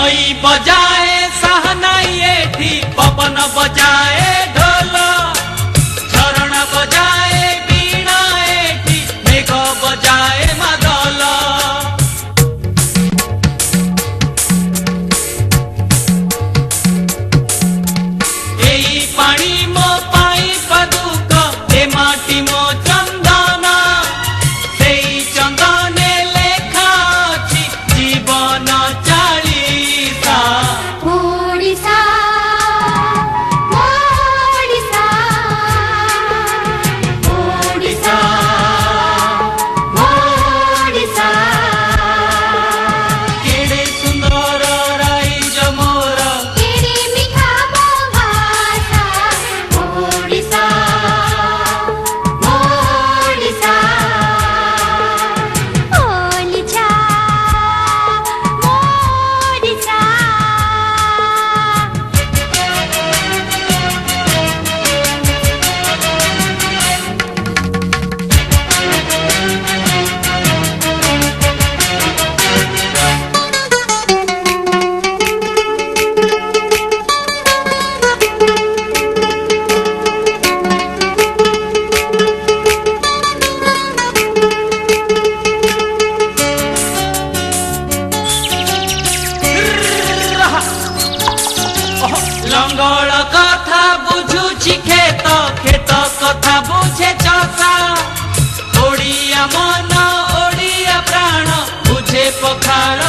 नई बजाए सहनाई एठी पवन बजाए ढोल झरणा बजाए बीणा एठी मेघ बजाए मादल एई पानी मो पाई पदुक ए माटी मो चंदन सेई चंदने लेखा अछि जीवन चालीसा ओडिसा ओडिसा ओडिसा ओडिसा केड़े सुंदर राइज मोर केड़े मिठा मो भाषा ओडिसा ओडिसा ओलिछा ओडिसा लंगड़ कथा बुझुछि खेत खेत कथा बुझे चषा ओडिया मन ओडिया प्राण बुझे पखाड़